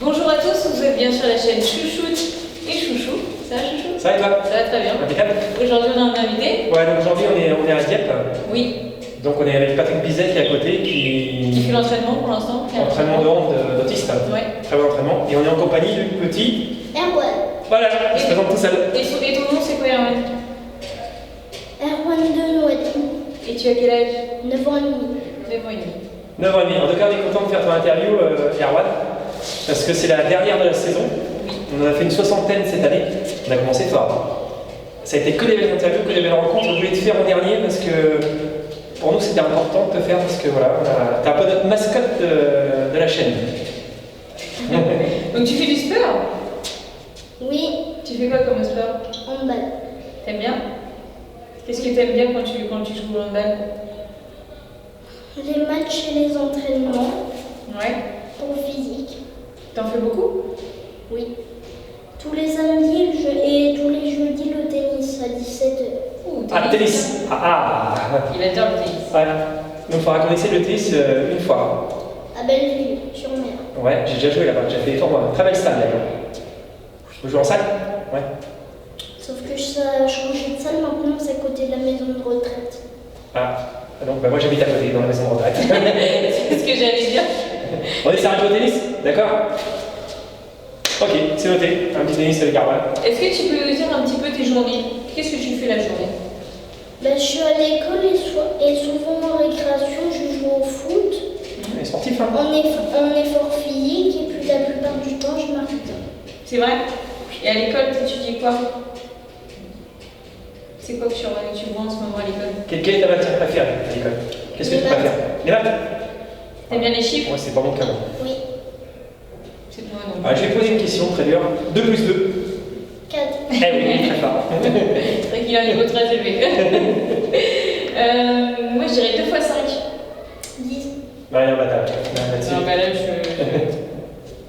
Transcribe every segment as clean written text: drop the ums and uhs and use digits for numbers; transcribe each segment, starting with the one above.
Bonjour à tous, vous êtes bien sur la chaîne Chouchoute et Chouchou. Ça va Chouchou? Ça va et toi? Ça va très bien. Impeccable. Aujourd'hui on a un invité. Ouais, donc aujourd'hui on est à Dieppe. Oui. Donc on est avec Patrick Bizet qui est à côté, Qui fait l'entraînement pour l'instant. entraînement de hand d'autiste. Ouais. Très bon entraînement. Et on est en compagnie du petit. Erwan. Voilà, il se présente tout seul. Et ton nom c'est quoi Erwan? Erwan de Noël. Et tu as quel âge? 9 ans et demi. 9 ans et demi. 9 ans et demi. En tout cas, on est content de faire ton interview, Erwan, parce que c'est la dernière de la saison. On en a fait une soixantaine cette année. On a commencé fort. Ça a été que des belles interviews, que des belles rencontres. On voulait te faire en dernier parce que pour nous c'était important de te faire parce que voilà, t'es un peu notre mascotte de la chaîne. Donc tu fais du sport? Oui, Tu fais quoi comme sport? handball. T'aimes bien? Qu'est-ce que t'aimes bien quand tu joues au handball? Les matchs et les entraînements Ouais. pour physique. T'en fais beaucoup? Oui. Tous les samedis et tous les jeudis le tennis à 17h. Ouh, Ah, tennis. Ah. Il adore le tennis. Ouais. Donc il faudra qu'on essaie le tennis une fois. À Belleville, sur mer. Ouais, j'ai déjà joué là-bas, j'ai fait des tournois. Très belle salle d'ailleurs. Vous jouez en salle? Ouais. Sauf que ça a changé de salle maintenant, c'est à côté de la maison de retraite. Ah, donc bah, moi j'habite à côté, dans la maison de retraite. C'est ce que j'allais dire. On essaie un peu au tennis? D'accord? Ok, c'est noté. Un petit tennis avec Erwan. Est-ce que tu peux nous dire un petit peu tes journées? Qu'est-ce que tu fais la journée? Ben, je suis à l'école et souvent en récréation, je joue au foot. On est sportif, hein? En effort physique et puis la plupart du temps, je marche bien. C'est vrai? Et à l'école, tu étudies quoi? C'est quoi que tu vois en ce moment à l'école? Quelle est ta matière préférée à l'école? Qu'est-ce que Les tu maths. préfères? Les maths? T'aimes bien les chiffres? Moi, c'est pas mon cas. Moi. Oui. C'est pour moi non. Ah, je vais poser une question très dure. 2 plus 2. 4. Eh oui, très fort. C'est vrai qu'il a un niveau très élevé. Moi, je dirais 2 fois 5. 10. Rien à battre là-dessus. Non, bah là, je...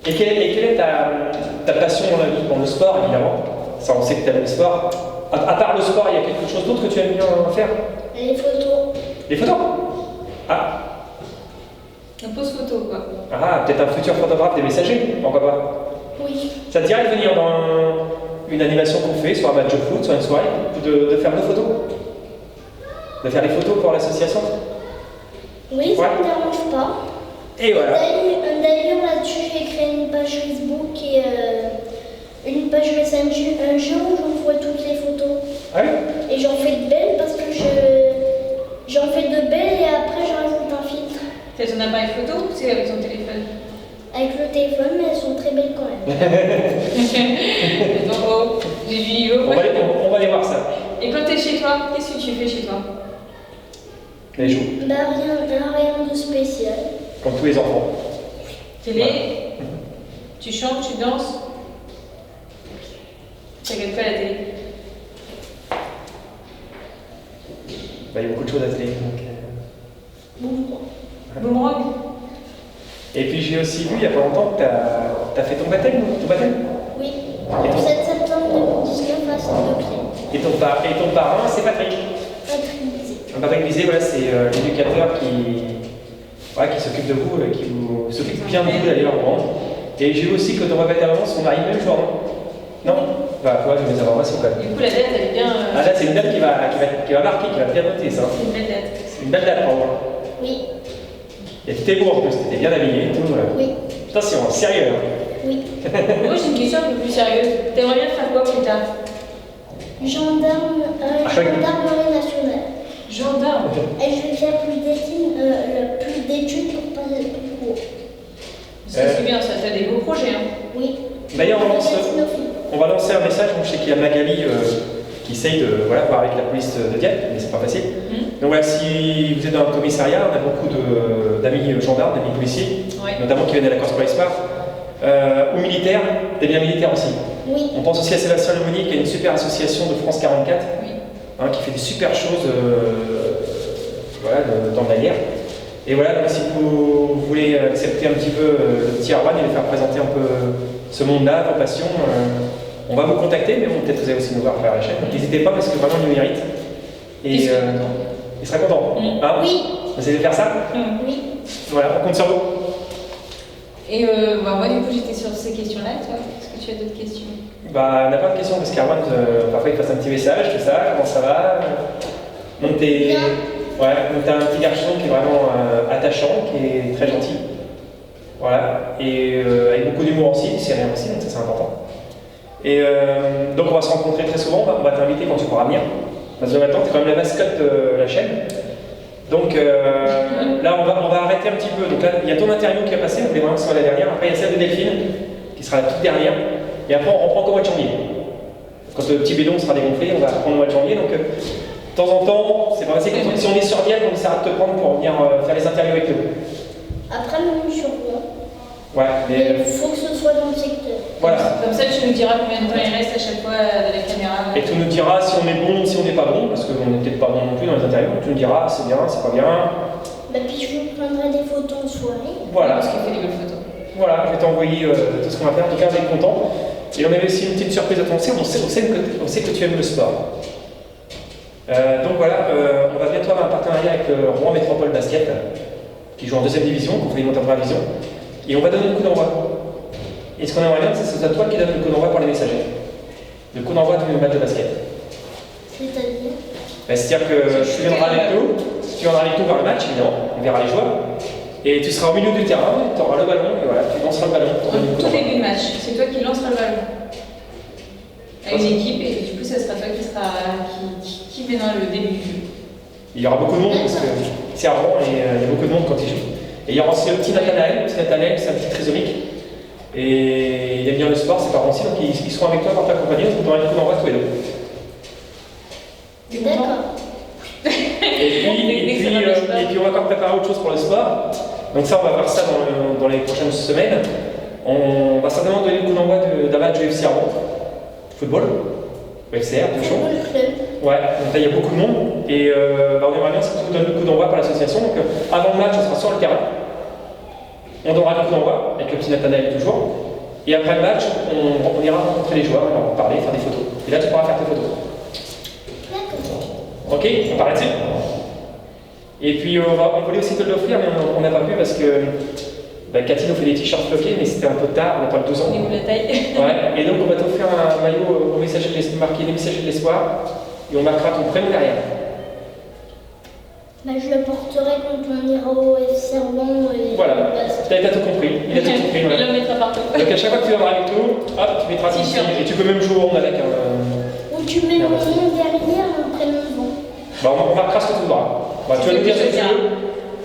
Et quelle est ta passion dans la vie? Bon, le sport, évidemment. Ça, on sait que tu aimes le sport. À part le sport, il y a quelque chose d'autre que tu aimes bien faire? Les photos. Les photos? Ah, On pose photo, quoi. peut-être un futur photographe des messagers, pourquoi pas? Oui. Ça te dirait de venir dans une animation qu'on fait, soit un match de foot, soit une soirée, de faire nos photos? De faire des photos pour l'association? Oui, ça Ouais. ne me dérange pas. Et voilà. D'ailleurs, là-dessus, j'ai créé une page Facebook et une page Messenger un jour où j'envoie toutes les photos. Ah oui? Et j'en fais de belles parce que j'en fais de belles et après, j'en rajoute un filtre. C'est ton appareil photo ou c'est avec ton téléphone? Avec le téléphone, mais elles sont très belles quand même. Donc, oh, j'ai du niveau. On va aller voir ça. Et quand t'es chez toi, qu'est-ce que tu fais chez toi? Les jours, Bah, rien de spécial. comme tous les enfants. Télé? Ouais. Tu chantes, tu danses? Tu regardes pas la télé? Bah, il y a beaucoup de choses à télé. Donc, Bon, Boomerang? Et puis j'ai aussi vu il y a pas longtemps que tu as fait ton baptême. oui. Et Le ton, 7 septembre 2019 à Saint-Denis. et ton parrain, c'est Patrick. Patrick Bizet. Patrick Bizet, voilà, c'est l'éducateur qui s'occupe de vous, qui vous s'occupe bien de vous d'ailleurs. Vraiment. Et j'ai vu aussi que ton baptême sont mariés le même jour, non? Non? Bah, toi, j'ai mes informations quand même. Du coup, la date, elle est bien. Ah, là, c'est une date qui va marquer, qui va bien noter ça. C'est une belle date. C'est une belle date pour moi. Oui. Et tu étais beau en plus, tu étais bien habillé et tout. Oui. Attention, sérieux. Hein. Oui. Moi, j'ai une question un peu plus sérieuse. T'aimerais bien faire quoi plus tard? Gendarmerie nationale. Gendarme. Et je vais faire plus d'études pour passer le concours. C'est bien, ça, t'as des beaux projets. Hein. Oui. D'ailleurs, Médecine. on va lancer un message. Moi, je sais qu'il y a Magali qui essaye de voir avec la police de Dieppe, mais c'est pas facile. Donc voilà, si vous êtes dans un commissariat, on a beaucoup d'amis gendarmes, d'amis policiers, Ouais. notamment qui viennent à la Corse pour l'Espoir, ou militaires, des biens militaires aussi. Oui. On pense aussi à Sébastien Lemonnier, qui est une super association de France 44, Oui. qui fait des super choses dans la guerre. Et voilà, donc si vous voulez accepter un petit peu le petit Erwan et lui faire présenter un peu ce monde-là, vos passions, on va vous contacter, mais bon, peut-être que vous allez aussi nous voir faire la chaîne. Donc n'hésitez pas parce que vraiment il le mérite. Et il sera content. Mm. Hein, Oui. vous allez faire ça? Oui. Voilà, on compte sur vous. Et moi, du coup, j'étais sur ces questions-là. Toi, est-ce que tu as d'autres questions? Bah, on n'a pas de questions parce qu'Arwan, parfois il passe un petit message, tout ça, comment ça va? Donc t'as un petit garçon qui est vraiment attachant, qui est très gentil. Voilà, et avec beaucoup d'humour aussi, c'est rien aussi, donc ça c'est important. Et donc on va se rencontrer très souvent, on va t'inviter quand tu pourras venir. Parce que maintenant, tu es quand même la mascotte de la chaîne. Donc là, on va arrêter un petit peu. Donc là, il y a ton interview qui a passé, on voulait vraiment que ce soit la dernière. Après, il y a celle de Delphine, qui sera la toute dernière. Et après, on reprend qu'au mois de janvier. Quand le petit bédon sera dégonflé, on va reprendre au mois de janvier. Donc de temps en temps, c'est pas facile. Si on est sur Vienne, on essaiera de te prendre pour venir faire les interviews avec nous. Après, même sur moi. Ouais, mais il faut que ce soit dans le secteur. Voilà. Comme ça, tu nous diras combien de temps il reste à chaque fois de la caméra. Et tu nous diras si on est bon, si on n'est pas bon, parce qu'on n'est peut-être pas bon non plus dans les interviews. Tu nous diras c'est bien, c'est pas bien. Bah, puis je vous prendrai des photos en soirée. Voilà. Parce qu'il fait des belles photos. Voilà, je vais t'envoyer tout ce qu'on va faire. En tout cas, on est content. Et on avait aussi une petite surprise à t'annoncer. On sait que tu aimes le sport. Donc voilà, on va bientôt avoir un partenariat avec le Rouen Métropole Basket, qui joue en 2e division, qu'on fait monter en 3e division. Et on va donner le coup d'envoi. Et ce qu'on aimerait bien, c'est que ce soit toi qui donne le coup d'envoi pour les messagers. Le coup d'envoi du match de basket. C'est-à-dire C'est-à-dire que tu viendras avec nous vers le match, évidemment, on verra les joueurs. Et tu seras au milieu du terrain, tu auras le ballon, et voilà, tu lanceras le ballon. Au tout début du match, c'est toi qui lanceras le ballon. Avec une équipe, et du coup, ça sera toi qui met dans le début du jeu. Il y aura beaucoup de monde, parce que c'est à Rouen, et il y a beaucoup de monde quand il joue. Et il y aura aussi le petit Nathanaël, c'est un petit trisomique. Et il aime bien le sport, ses parents aussi, donc ils seront avec toi pour t'accompagner, donc on aura le coup d'envoi tous les deux. T'es content? Et puis on va encore préparer autre chose pour le sport. Donc ça, on va voir ça dans les prochaines semaines. On va certainement donner le coup d'envoi d'un match du FC Rouen. Football, FCR, de chaud. Ouais, donc là il y a beaucoup de monde. Et on aimerait bien que tu donnes le coup d'envoi par l'association. Donc avant le match, on sera sur le terrain. On donnera le coup d'envoi avec le petit Nathanaël toujours. Et après le match, on ira rencontrer les joueurs, leur parler, faire des photos. Et là, tu pourras faire tes photos. Ok, on part là-dessus. Et puis on voulait aussi te l'offrir, mais on n'a pas pu parce que Cathy nous fait des t-shirts floqués, mais c'était un peu tard, on n'a pas le 12 ans. Au niveau de la taille. Ouais, et donc on va t'offrir un maillot au messager marqué les messagers de l'espoir, et on marquera ton prénom derrière. Bah, je le porterai quand on ira au FC Rouen. Voilà, t'as tout compris. Il a tout compris. Il le mettra partout. Donc à chaque fois que tu viendras avec nous, hop, tu mettras ton t-shirt. Et tu peux même jouer au monde avec. Ou tu mets mon nom derrière, mon prénom devant. Bah, on marquera ce que tu voudras. Bah, tu vas nous dire ce que tu veux.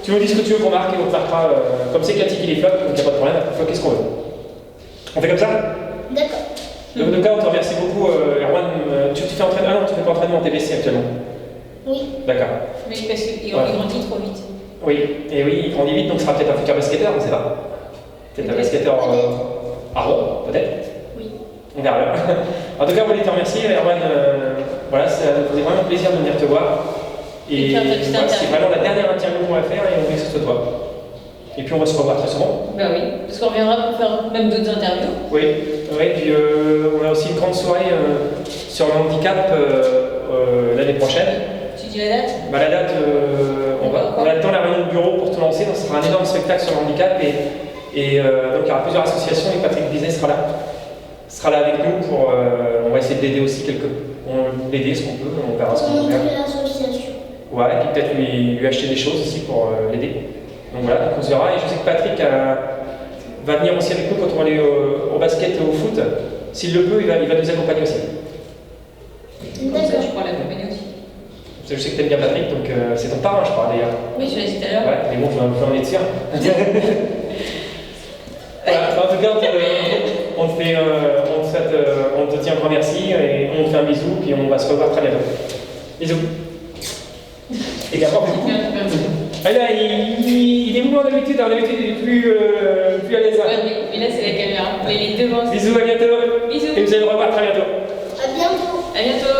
Tu nous dis ce que tu veux qu'on marque et on te marquera. Comme c'est Cathy qui les floque, donc il n'y a pas de problème, on floquer ce qu'on veut. On fait comme ça? D'accord. Donc, en tout cas, on te remercie beaucoup, Erwan. Tu fais entraînement? Ah non, tu fais pas entraînement en TBC actuellement. Oui. D'accord. Mais parce qu'il grandit trop vite. Oui, et oui, il grandit vite, donc ce sera peut-être un futur basketteur, on ne sait pas. Peut-être un basketteur à Rouen, peut-être. Oui. On verra bien. En tout cas, on voulait te remercier, Erwan. Voilà, ça nous faisait vraiment plaisir de venir te voir. Et voilà, c'est vraiment la dernière interview qu'on va faire et on veut que ce soit toi. Et puis on va se revoir très souvent. Bah oui, parce qu'on reviendra pour faire même d'autres interviews. Oui, puis on a aussi une grande soirée sur le handicap l'année prochaine. Tu dis la date? Bah, la date, on attend la réunion de bureau pour te lancer, donc ce sera un énorme spectacle sur le handicap donc il y aura plusieurs associations et Patrick Bizet sera là avec nous pour on va essayer de l'aider aussi l'aider ce qu'on peut, on verra ce qu'on peut faire. L'association. Ouais, et puis peut-être lui acheter des choses aussi pour l'aider. Donc voilà, donc on se verra et je sais que Patrick va venir aussi avec nous quand on va aller au basket et au foot. S'il le peut, il va nous accompagner aussi. Comme ça, tu pourras l'accompagner aussi. Je sais que tu aimes bien Patrick, donc c'est ton parrain, je crois, d'ailleurs. Oui, je l'ai dit tout à l'heure. Ouais, mais bon, je vais en être sûr. Voilà, en tout cas, on te dit un grand merci et on te fait un bisou, puis on va se revoir très bientôt. Bisous. Et d'abord, ah là, il est moins d'habitude, d'habitude il est plus à l'aise. Ouais, mais là, c'est la caméra. Mais il est devant. Bisous, à bientôt. Bisous. Et vous allez le revoir très bientôt. À bientôt. À bientôt.